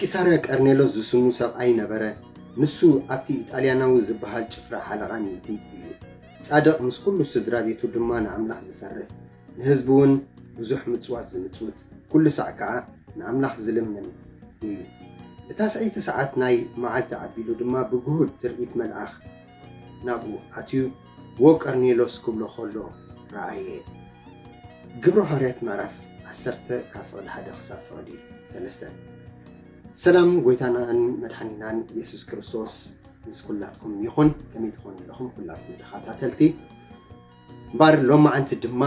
ቂሳርያ ቀርኔሎስ ዝስሙ ሰብኣይ ነበረ ንሱ ኣብቲ ኢጣልያናዊ ዝበሃል ጭፍራ ሓለቓ ሚእቲ እዩ ጻድቕ ምስ ኩሉ ስድራ ቤቱ ድማ ንኣምላኽ ዝፈርህ ንህዝቡ እውን ብዙሕ ምጽዋት ዝምጽውት ኩሉ ሳዕ ከዓ ንኣምላኽ ዝልምን እዩ እታ ሰዓይቲ ሰዓት ናይ መዓልቲ ዓቢሉ ድማ ብግሁድ ትርኢት መልኣኽ ናብኡ ኣትዩ ወ ቀርኔሎስ ክብሎ ከሎ ረኣየ ግብረ ሐዋርያት ምዕራፍ 10 ካብ ፍቕዲ 1 ክሳብ ፍቕዲ 3 ሰላም ጎይታናን መድሓኒናን ኢየሱስ ክርስቶስ ምስ ኩላትኩም ይኹን ከመይ ትኾኑ ኣለኹም ኩላትኩም ተኸታተልቲ እምበር ሎማዓንቲ ድማ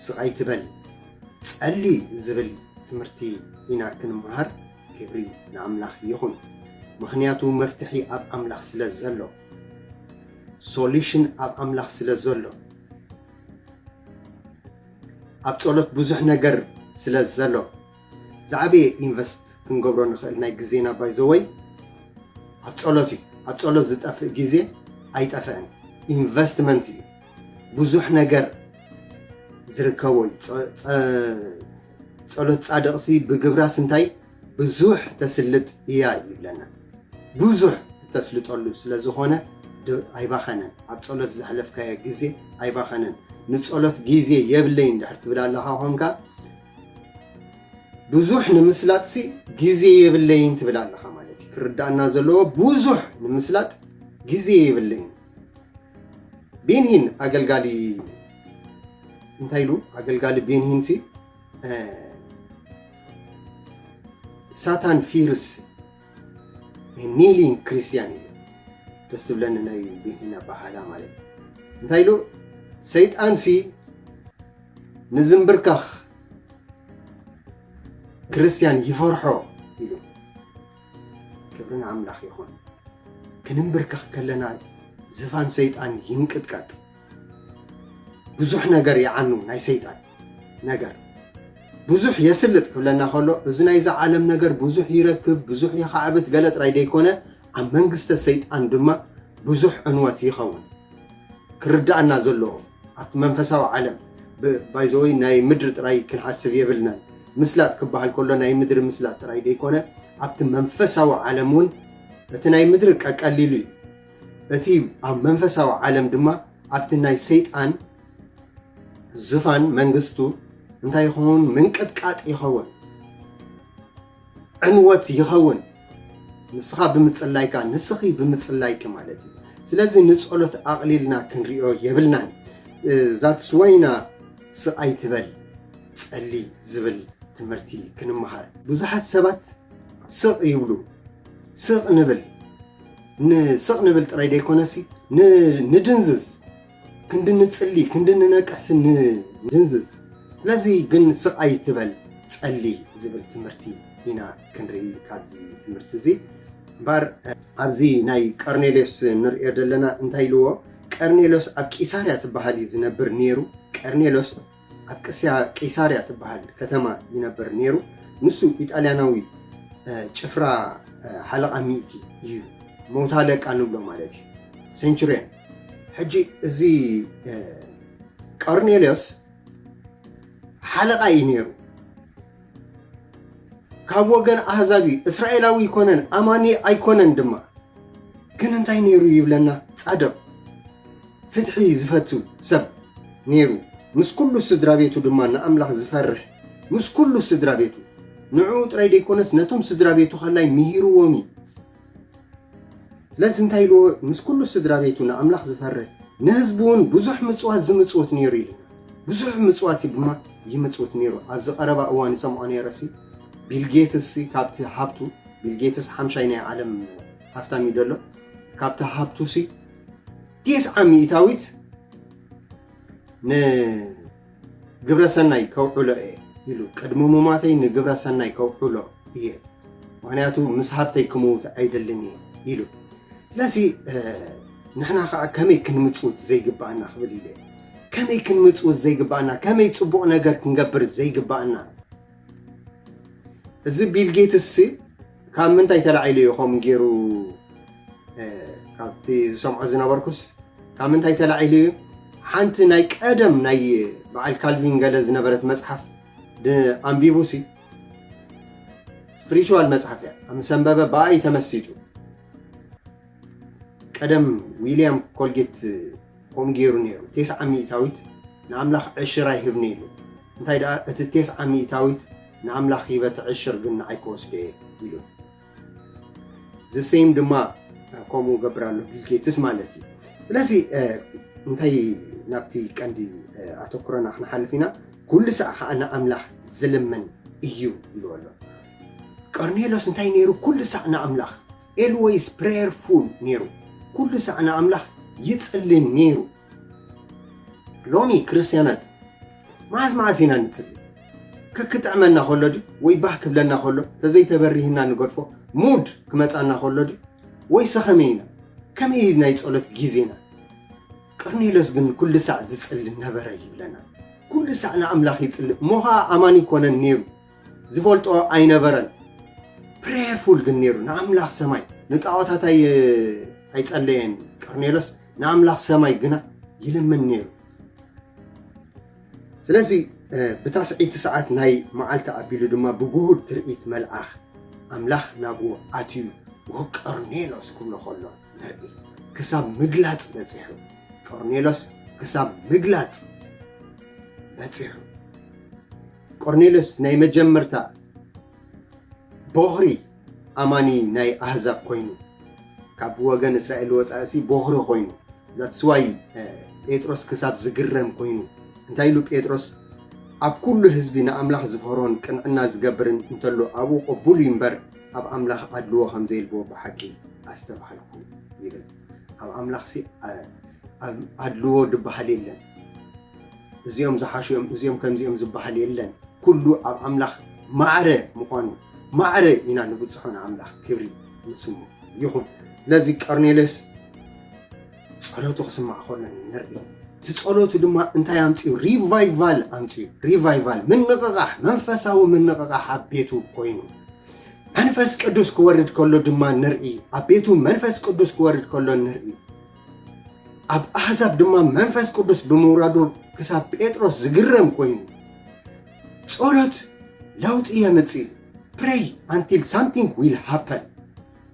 ስቓይ ትበል ጸሊ ዝብል ትምህርቲ ኢና ክንመሃር ክብሪ ንኣምላኽ ይኹን ምኽንያቱ መፍትሒ ኣብ ኣምላኽ ስለ ዘሎ ሶሉሽን ኣብ ኣምላኽ ስለ ዘሎ ኣብ ጸሎት ብዙሕ ነገር ስለ ዘሎ ዝዓበየ ኢንቨስት ክንገብሮ ንኽእል ናይ ግዜና ባይዘወይ ኣብ ጸሎት እዩ ኣብ ጸሎት ዝጠፍእ ግዜ ኣይጠፍአን ኢንቨስትመንት እዩ ብዙሕ ነገር ዝርከቦ ጸሎት ጻድቕሲ ብግብራስ እንታይ ብዙሕ ተስልጥ እያ ይብለና ብዙሕ ተስልጠሉ ስለ ዝኾነ ኣይባኸነን ኣብ ጸሎት ዘሕለፍካዮ ግዜ ኣይባኸነን ንጸሎት ግዜ የብለይ እንድሕር ትብል ኣለኻ ኾንካ ብዙሕ ንምስላጥሲ ግዜ የብለይን ትብል ኣለኻ ማለት እዩ ክርዳእና ዘለዎ ብዙሕ ንምስላጥ ግዜ የብለይን ቤንሂን ኣገልጋሊ እንታይ ኢሉ ኣገልጋሊ ቤንሂንሲ ሳታን ፊርስ ኒሊንግ ክርስቲያን እዩ ደስ ትብለኒ ናይ ቤንሂን ኣባሃላ ማለት እዩ እንታይ ኢሉ ሰይጣንሲ ንዝምብርካኽ ክርስቲያን ይፈርሖ ኢሉ ክብሪ ንኣምላኽ ይኹን ክንምብርካኽ ከለና ዝፋን ሰይጣን ይንቅጥቀጥ ብዙሕ ነገር ይዓኑ ናይ ሰይጣን ነገር ብዙሕ የስልጥ ክብለና ከሎ እዚ ናይዚ ዓለም ነገር ብዙሕ ይረክብ ብዙሕ ይኸዓብት ገለ ጥራይ ደይኮነ ኣብ መንግስተ ሰይጣን ድማ ብዙሕ ዕንወት ይኸውን ክርዳእና ዘለዎ ኣብቲ መንፈሳዊ ዓለም ባይዘወይ ናይ ምድሪ ጥራይ ክንሓስብ የብልናን ምስላጥ ክበሃል ከሎ ናይ ምድሪ ምስላጥ ጥራይ ደይኮነ ኣብቲ መንፈሳዊ ዓለም እውን እቲ ናይ ምድሪ ቀቀሊሉ እዩ እቲ ኣብ መንፈሳዊ ዓለም ድማ ኣብቲ ናይ ሰይጣን ዝፋን መንግስቱ እንታይ ይኸውን ምንቅጥቃጥ ይኸውን ዕንወት ይኸውን ንስኻ ብምጽላይካ ንስኺ ብምጽላይክ ማለት እዩ ስለዚ ንጸሎት ኣቕሊልና ክንሪኦ የብልናን ዛትስ ወይና ስቓይ ትበል ጸሊ ዝብል ትምህርቲ ክንመሃር ብዙሓት ሰባት ስቕ ይብሉ ስቕ ንብል ንስቕ ንብል ጥራይ ደይኮነሲ ንድንዝዝ ክንድንጽሊ ክንድንነቅሕሲ ንድንዝዝ ስለዚ ግን ስቓይ ትበል ጸሊ ዝብል ትምህርቲ ኢና ክንርኢ ካብዚ ትምህርቲ እዚ እምበር ኣብዚ ናይ ቀርኔሎስ ንሪኦ ዘለና እንታይ ኢልዎ ቀርኔሎስ ኣብ ቂሳርያ ትበሃል እዩ ዝነብር ነይሩ ቀርኔሎስ ኣብ ቂሳርያ ትበሃል ከተማ ይነብር ነይሩ ንሱ ኢጣልያናዊ ጭፍራ ሓለቓ ሚእቲ እዩ ሞታ ለቃ ንብሎ ማለት እዩ ሴንቹሪያን ሕጂ እዚ ቀርኔሎስ ሓለቓ እዩ ነይሩ ካብ ወገን ኣህዛብ እስራኤላዊ ይኮነን ኣማኒ ኣይኮነን ድማ ግን እንታይ ነይሩ ይብለና ጻድቕ ፍትሒ ዝፈቱ ሰብ ነይሩ ምስ ኩሉ ስድራ ቤቱ ድማ ንኣምላኽ ዝፈርህ ምስ ኩሉ ስድራ ቤቱ ንዕኡ ጥራይ ደይኮነስ ነቶም ስድራ ቤቱ ኸላይ ምሂርዎሚ ስለዚ እንታይ ኢልዎ ምስ ኩሉ ስድራ ቤቱ ንኣምላኽ ዝፈርህ ንህዝቡ እውን ብዙሕ ምጽዋት ዝምጽውት ነይሩ ኢልና ብዙሕ ምጽዋት ድማ ይምጽውት ነይሩ ኣብዚ ቀረባ እዋን ይሰምዖ ነይረሲ ቢልጌትስ ካብቲ ሃብቱ ቢልጌትስ ሓምሻይ ናይ ዓለም ሃፍታም እዩ ደሎ ካብቲ ሃብቱሲ 900 ንግብረ ሰናይ ከውዕሎ እየ ኢሉ ቅድሚ ሙማተይ ንግብረ ሰናይ ከውዕሎ እየ ምክንያቱ ምስ ሃብተይ ክምውት ኣይደልን እየ ኢሉ ስለዚ ንሕና ከዓ ከመይ ክንምጽውት ዘይግባአና ክብል ኢለ ከመይ ክንምጽውት ዘይግባአና ከመይ ጽቡቕ ነገር ክንገብር ዘይግባአና እዚ ቢልጌትስ ካብ ምንታይ ተላዒሉ ኢኹም ገይሩ ካብቲ ዝሰምዖ ዝነበርኩስ ካብ ምንታይ ተላዒሉ እዩ ሓንቲ ናይ ቀደም ናይ በዓል ካልቪን ገለ ዝነበረት መጽሓፍ ኣንቢቡሲ ስፒሪቹዋል መጽሐፍ እያ ኣብ ሰንበበ ብኣይ ተመሲጡ ቀደም ዊልያም ኮልጌት ከምኡ ገይሩ ነይሩ 9 ሚእታዊት ንኣምላኽ ዕሽራ ይህብ ነይሩ እንታይ ደኣ እቲ 9 ሚእታዊት ንኣምላኽ ሂበት ዕሽር ግን ንዓይ ክወስደ ኢሉ ዘሴም ድማ ከምኡ ገብራሉ ቢልጌትስ ማለት እዩ ስለዚ እንታይ ናብቲ ቀንዲ ኣተኩረና ክንሓልፍ ኢና ኩሉ ሰዕ ከዓ ንኣምላኽ ዝልምን እዩ ኢሉ ኣሎ ቆርኔሎስ እንታይ ነይሩ ኩሉ ሰዕ ንኣምላኽ ኤልዌይስ ፕሬየርፉል ነይሩ ኩሉ ሰዕ ንኣምላኽ ይጽልን ነይሩ ሎሚ ክርስቲያናት መዓዝ ኢና ንጽሊ ከክጥዕመና ከሎ ዲ ወይ ባህ ክብለና ከሎ ተዘይተበሪህና ንገድፎ ሙድ ክመፃና ከሎ ዲ ወይ ሰኸመይ ኢና ከመይ ናይ ጸሎት ጊዜና ቆርኔሎስ ግን ኩሉ ሰዕ ዝጽሊ ነበረ ይብለና ኩሉ ሰዕ ንኣምላኽ ይጽሊ ሞኻ ኣማኒ ኮነን ነይሩ ዝፈልጦ ኣይነበረን ፕሬየርፉል ግን ነይሩ ንኣምላኽ ሰማይ ንጣዖታት ኣይጸለየን ቆርኔሎስ ንኣምላኽ ሰማይ ግና ይልምን ነይሩ ስለዚ ብታስዒቲ ሰዓት ናይ መዓልቲ ኣቢሉ ድማ ብጉሁድ ትርኢት መልኣኽ ኣምላኽ ናብኡ ኣትዩ ቆርኔሎስ ክብሎ ከሎ ንርኢ ክሳብ ምግላፅ በፂሑ ቆርኔሎስ ክሳብ ምግላፅ በፂሑ ቆርኔሎስ ናይ መጀመርታ ቦኽሪ ኣማኒ ናይ ኣህዛብ ኮይኑ ካብ ወገን እስራኤል ወፃእሲ ቦኽሪ ኮይኑ ዛትስዋይ ጴጥሮስ ክሳብ ዝግረም ኮይኑ እንታይ ኢሉ ጴጥሮስ ኣብ ኩሉ ህዝቢ ንኣምላኽ ዝፈሮን ቅንዕና ዝገብርን እንተሎ ኣብኡ ቅቡል እዩ እምበር ኣብ ኣምላኽ ኣድልዎ ከም ዘይልዎ ብሓቂ ኣስተባሃልኩ ይብል ኣብ ኣምላኽ ኣድልዎ ድበሃል የለን እዚኦም ዝሓሽዮም እዚኦም ከምዚኦም ዝበሃል የለን ኩሉ ኣብ ኣምላኽ ማዕረ ምዃኑ ማዕረ ኢና ንብፅሖ ንኣምላኽ ክብሪ ንስሙ ይኹን ስለዚ ቆርኔሎስ ጸሎቱ ክስማዕ ከሎ ንርኢ እቲ ጸሎቱ ድማ እንታይ ኣምፅኡ ሪቫይቫል ኣምፅኡ ሪቫይቫል ምንቕቓሕ መንፈሳዊ ምንቕቓሕ ኣብ ቤቱ ኮይኑ መንፈስ ቅዱስ ክወርድ ከሎ ድማ ንርኢ ኣብ ቤቱ መንፈስ ቅዱስ ክወርድ ከሎ ንርኢ ኣብ ኣሕዛብ ድማ መንፈስ ቅዱስ ብምውራዱ ክሳብ ጴጥሮስ ዝግረም ኮይኑ ጸሎት ለውጢ የምፅእ pray until something will happen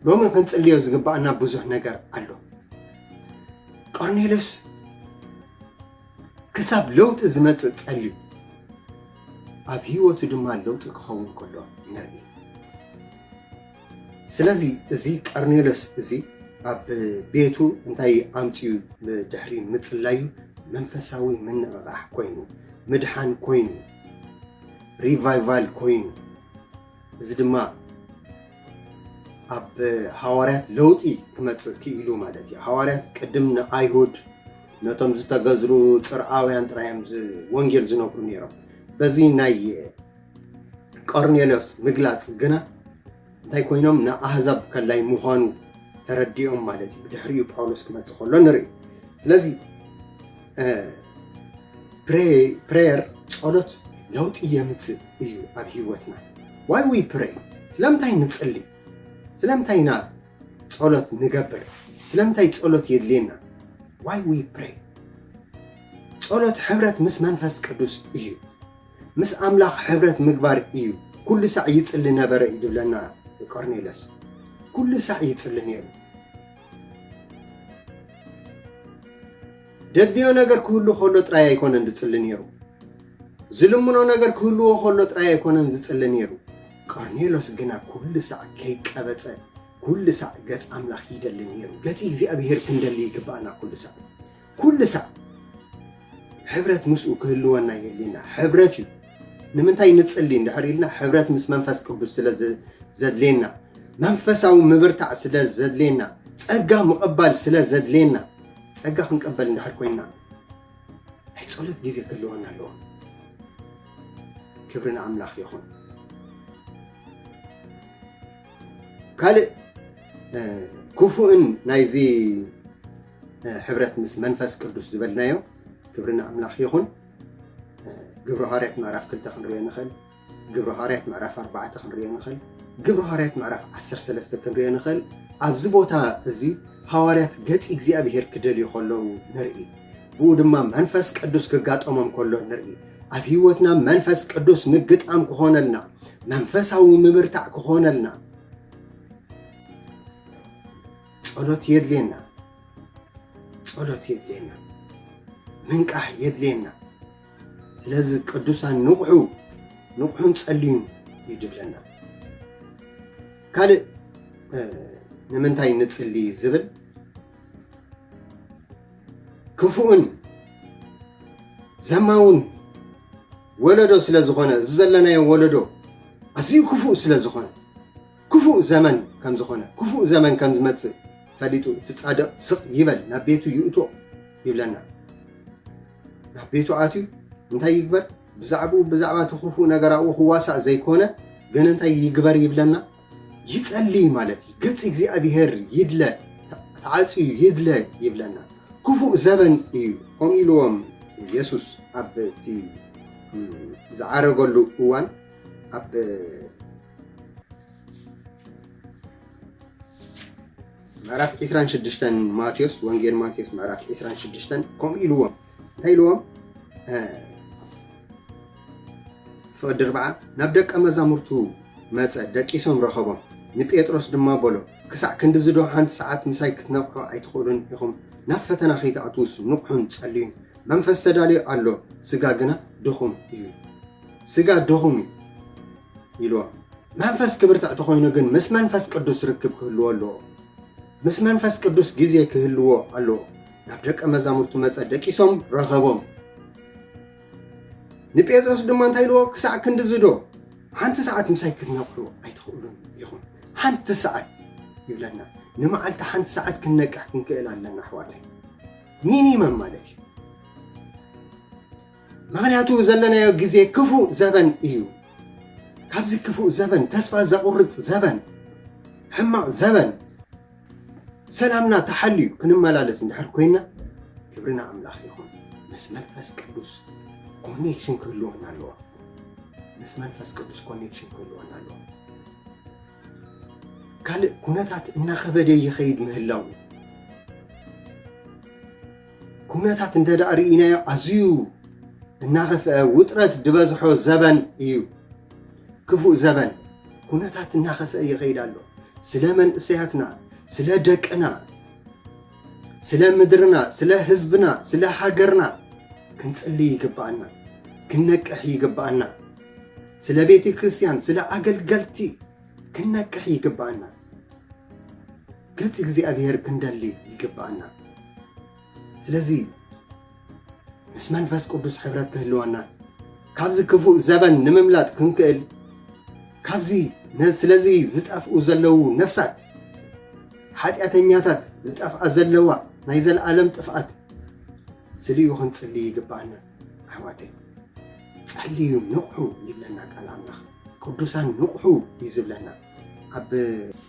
ሎሚ ክንጽልዮ ዝግባአና ብዙሕ ነገር ኣሎ ቆርኔሎስ ክሳብ ለውጢ ዝመጽእ ጸልዩ ኣብ ህይወቱ ድማ ለውጢ ክኸውን ከሎ ንርኢ ስለዚ እዚ ቆርኔሎስ እዚ ኣብ ቤቱ እንታይ ኣምፅኡ ብድሕሪ ምጽላዩ መንፈሳዊ ምንቕቓሕ ኮይኑ ምድሓን ኮይኑ ሪቫይቫል ኮይኑ እዚ ድማ ኣብ ሐዋርያት ለውጢ ክመጽእ ክኢሉ ማለት እዩ ሐዋርያት ቅድም ንኣይሁድ ነቶም ዝተገዝሩ ጽርዓውያን ጥራዮም ወንጌል ዝነግሩ ነይሮም በዚ ናይ ቆርኔሎስ ምግላጽ ግና እንታይ ኮይኖም ንኣሕዛብ ከላይ ምዃኑ ተረዲኦም ማለት እዩ ብድሕሪኡ ጳውሎስ ክመጽእ ከሎ ንርኢ ስለዚ ፕሬየር ጸሎት ለውጢ የምጽእ እዩ ኣብ ህይወትና why we pray ስለምንታይ ንጽሊ ስለምንታይ ኢና ጸሎት ንገብር ስለምንታይ ጸሎት የድልየና why we pray ጸሎት ሕብረት ምስ መንፈስ ቅዱስ እዩ ምስ ኣምላኽ ሕብረት ምግባር እዩ ኩሉ ሰዕ ይጽሊ ነበረ ይብለና ቆርኔሎስ ኩሉ ሰዕ ይጽሊ ነይሩ ደድዮ ነገር ክህሉ ከሎ ጥራይ ኣይኮነን ዝጽሊ ነይሩ ዝልምኖ ነገር ክህልዎ ከሎ ጥራይ ኣይኮነን ዝጽሊ ነይሩ ቆርኔሎስ ግና ኩሉ ሰዕ ከይቀበፀ ኩሉ ሰዕ ገጽ ኣምላኽ ይደሊ ነይሩ ገጽ እግዚኣብሔር ክንደሊ ይግባአና ኩሉ ሰዕ ሕብረት ምስኡ ክህልወና የድልየና ሕብረት እዩ ንምንታይ ንጽሊ እንድሕር ኢልና ሕብረት ምስ መንፈስ ቅዱስ ስለ ዘድልየና መንፈሳዊ ምብርታዕ ስለ ዘድልየና ጸጋ ምቕባል ስለ ዘድልየና ጸጋ ክንቀበል እንድሕር ኮይና ናይ ጸሎት ግዜ ክህልወና ኣለዎ ክብሪ ንኣምላኽ ይኹን ካልእ ክፉእን ናይዚ ሕብረት ምስ መንፈስ ቅዱስ ዝበልናዮ ክብሪ ንኣምላኽ ይኹን ግብረ ሐዋርያት ምዕራፍ 2 ክንሪኦ ንኽእል ግብረ ሐዋርያት ምዕራፍ 4 ክንሪኦ ንኽእል ግብረ ሐዋርያት ምዕራፍ 13 ክንሪኦ ንኽእል ኣብዚ ቦታ እዚ ሐዋርያት ገጽ እግዚኣብሔር ክደልዩ ከለዉ ንርኢ ብኡ ድማ መንፈስ ቅዱስ ክጋጠሞም ከሎ ንርኢ ኣብ ህይወትና መንፈስ ቅዱስ ምግጣም ክኾነልና መንፈሳዊ ምብርታዕ ክኾነልና ጸሎት የድልየና ምንቃሕ የድልየና ስለዚ ቅዱሳን ንቑሑን ጸልዩን ይድብለና ካልእ ንምንታይ ንጽሊ ዝብል ክፉእን ዘማውን ወለዶ ስለ ዝኾነ እዚ ዘለናዮ ወለዶ ኣዝዩ ክፉእ ስለ ዝኾነ ክፉእ ዘመን ከም ዝኾነ ክፉእ ዘመን ከም ዝመጽእ ፈሊጡ እቲ ጻድቕ ስቕ ይበል ናብ ቤቱ ይእቶ ይብለና ናብ ቤቱ ኣትዩ እንታይ ይግበር ብዛዕባ እቲ ክፉእ ነገር ኣብኡ ክዋሳእ ዘይኮነ ግን እንታይ ይግበር ይብለና ይጸልይ ማለት እዩ ገጽ እግዚኣብሔር ይድለ ተዓጽዩ ይድለ ይብለና ክፉእ ዘበን እዩ ከምኡ ኢልዎም ኢየሱስ ኣብ እቲ ዝዓረገሉ እዋን ኣብ ምዕራፍ 26 ማቴዎስ ወንጌል ማቴዎስ ምዕራፍ 26 ከምኡ ኢልዎም እንታይ ኢልዎም ፍቅዲ 4 ናብ ደቀ መዛሙርቱ መጸ ደቂሶም ረኸቦም ንጴጥሮስ ድማ በሎ ክሳዕ ክንዲ ዝዶ ሓንቲ ሰዓት ምሳይ ክትነቕሑ ኣይትኽእሉን ኢኹም ናብ ፈተና ከይተኣትዉስ ንቑሑን ጸልዩን መንፈስ ተዳልዩ ኣሎ ስጋ ግና ድኹም እዩ ስጋ ድኹም ኢልዎ መንፈስ ክብርታዕ ተኾይኑ ግን ምስ መንፈስ ቅዱስ ርክብ ክህልዎ ኣለዎ ምስ መንፈስ ቅዱስ ግዜ ክህልዎ ኣለዎ ናብ ደቀ መዛሙርቱ መጸ ደቂሶም ረኸቦም ንጴጥሮስ ድማ እንታይ ኢልዎ ክሳዕ ክንዲ ዝዶ ሓንቲ ሰዓት ምሳይ ክትነቕሑ ኣይትኽእሉን ኢኹም ሓንቲ ሰዓት ይብለና ንመዓልቲ ሓንቲ ሰዓት ክንነቅሕ ክንክእል ኣለና ኣሕዋተይ ሚኒመም ማለት እዩ ምክንያቱ ዘለናዮ ግዜ ክፉእ ዘበን እዩ ካብዚ ክፉእ ዘበን ተስፋ ዘቁርፅ ዘበን ሕማቕ ዘበን ሰላምና ተሓልዩ ክንመላለስ እንድሕር ኮይና ክብርና ኣምላኽ ይኹን ምስ መንፈስ ቅዱስ ኮኔክሽን ክህልወና ኣለዎ ምስ መንፈስ ቅዱስ ኮኔክሽን ክህልወና ኣለዎ ካልእ ኩነታት እናኸበደ ይኸይድ ምህላው ኩነታት እንተዳ ርኢናዮ ኣዝዩ እናኸፍአ ውጥረት ድበዝሖ ዘበን እዩ ክፉእ ዘበን ኩነታት እናኸፍአ ይኸይድ ኣሎ ስለ መንእሰያትና ስለ ደቅና ስለ ምድርና ስለ ህዝብና ስለ ሃገርና ክንጽልይ ይግባአና ክንነቅሕ ይግባአና ስለ ቤተ ክርስቲያን ስለ ኣገልገልቲ ክንነቅሕ ይግባአና ገጽ እግዚኣብሔር ክንደሊ ይግባአና ስለዚ ምስ መንፈስ ቅዱስ ሕብረት ክህልወና ካብዚ ክፉእ ዘበን ንምምላጥ ክንክእል ካብዚ ስለዚ ዝጠፍኡ ዘለው ነፍሳት ሓጢአተኛታት ዝጠፍኣ ዘለዋ ናይ ዘለዓለም ጥፍኣት ስልዩ ክንጽልይ ይግባአና ኣሕዋተይ ጸልዩ ንቑሑ ይብለና ቃል ኣምላኽ ቅዱሳን ንቑሑ ይዝብለና ኣብ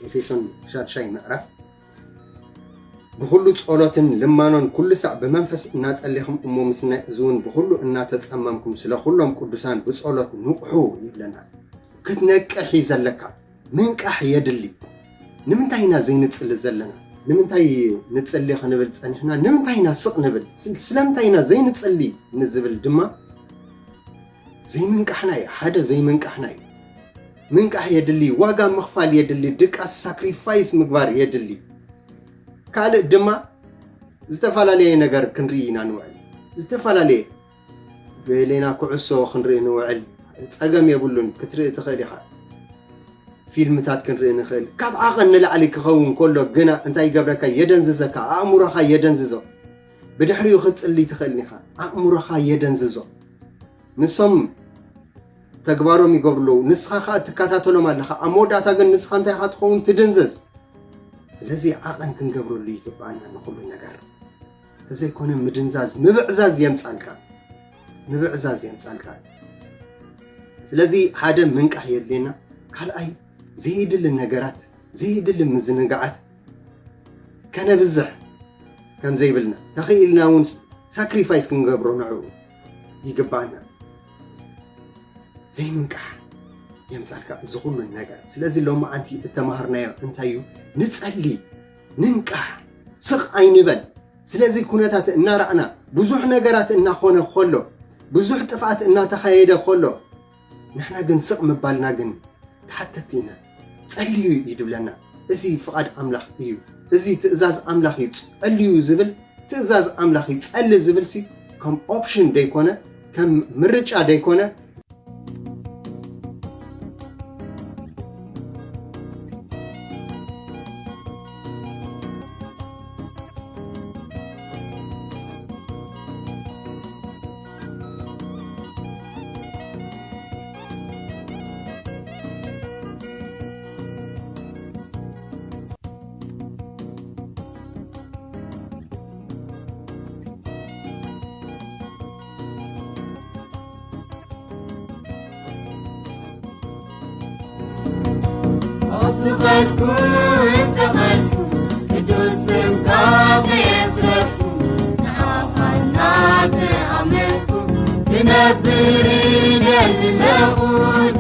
ኤፌሶን 6 ምዕራፍ ብኩሉ ጸሎትን ልማኖን ኩሉ ሰዕ ብመንፈስ እናጸሊኹም እሞ ምስና እዙውን ብኩሉ እናተጸመምኩም ስለ ኩሎም ቅዱሳን ብጸሎት ንቑሑ ይብለና ክትነቅሕ ዘለካ ምንቃሕ የድሊ ንምንታይ ኢና ዘይንጽሊ ዘለና ንምንታይ ንጽሊ ክንብል ጸኒሕና ንምንታይ ኢና ስቕ ንብል ስለምንታይ ኢና ዘይንጽሊ ንዝብል ድማ ዘይምንቃሕና እዩ ሓደ ዘይምንቃሕና እዩ ምንቃሕ የድሊ ዋጋ ምኽፋል የድሊ ድቃስ ሳክሪፋይስ ምግባር የድሊ ካልእ ድማ ዝተፈላለየ ነገር ክንርኢ ኢና ንውዕል ዝተፈላለየ ገሌና ኩዕሶ ክንርኢ ንውዕል ጸገም የብሉን ክትርኢ ትኽእል ኢኻ ፊልምታት ክንርኢ ንኽእል ካብ ዓቐን ንላዕሊ ክኸውን ከሎ ግና እንታይ ይገብረካ የደንዝዘካ ኣእምሮኻ የደንዝዞ ብድሕሪኡ ክትጽልይ ትኽእል ኢኻ ኣእምሮኻ የደንዝዞ ንሶም ተግባሮም ይገብሉ ንስኻ ኸ ትከታተሎም ኣለኻ ኣብ መወዳእታ ግን ንስኻ እንታይ ኢኻ ትኸውን ትድንዘዝ ስለዚ ዓቐን ክንገብረሉ ይግባአና ንኹሉ ነገር ተዘይኮነ ምድንዛዝ ምብዕዛዝ የምጻልካ ስለዚ ሓደ ምንቃሕ የድልየና ካልኣይ ዘይድል ነገራት ዘይድል ምዝንጋዓት ከነብዝሕ ከም ዘይብልና ተኽኢልና እውን ሳክሪፋይስ ክንገብሮ ንዕኡ ይግባአና ዘይምንቃሕ የምጻልካ እዚ ኩሉ ነገር ስለዚ ሎማ ኣንቲ እተማሃርናዮ እንታይ እዩ ንጸሊ ንንቃሕ ስቕ ኣይንበል ስለዚ ኩነታት እናራእና ብዙሕ ነገራት እናኾነ ከሎ ብዙሕ ጥፍኣት እናተኻየደ ከሎ ንሕና ግን ስቕ ምባልና ግን ተሓተቲ ኢና ጸልዩ ይድብለና እዚ ፍቓድ ኣምላኽ እዩ እዚ ትእዛዝ ኣምላኽ እዩ ጸልዩ ዝብል ትእዛዝ ኣምላኽ እዩ ጸሊ ዝብል ሲ ከም ኦፕሽን ደይኮነ ከም ምርጫ ደይኮነ صفاتكم انتقلتم قدوسكم بيزرفكم نعرفنا تأملكم تنبرين اللغون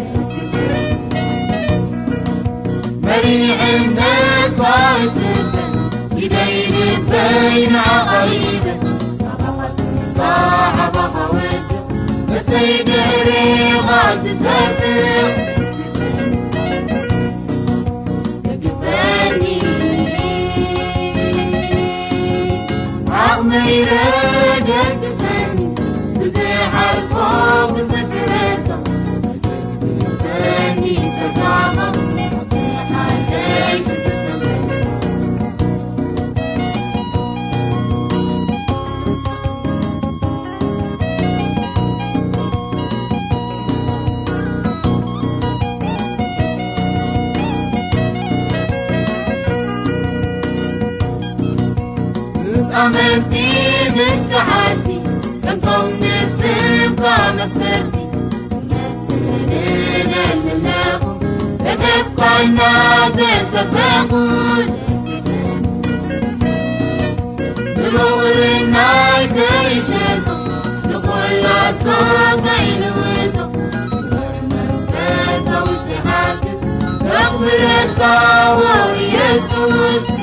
مريع الناس وعتبا يدين بين عقايبا عبقت ضاع بخوته بسيد عريضات تتفق ميرادك فاني بزيح الفوق فكرته فاني تقاطع أطيح عليك تستمس أمنتي مسكحتي كم قوم السبقى مسبرتي مسلين اللهم لتبقى النادر سبقون بمغر النايت يشتق لكل صوتين ويتق مرمى واشتحاكس تغفر الطاوة ويسوس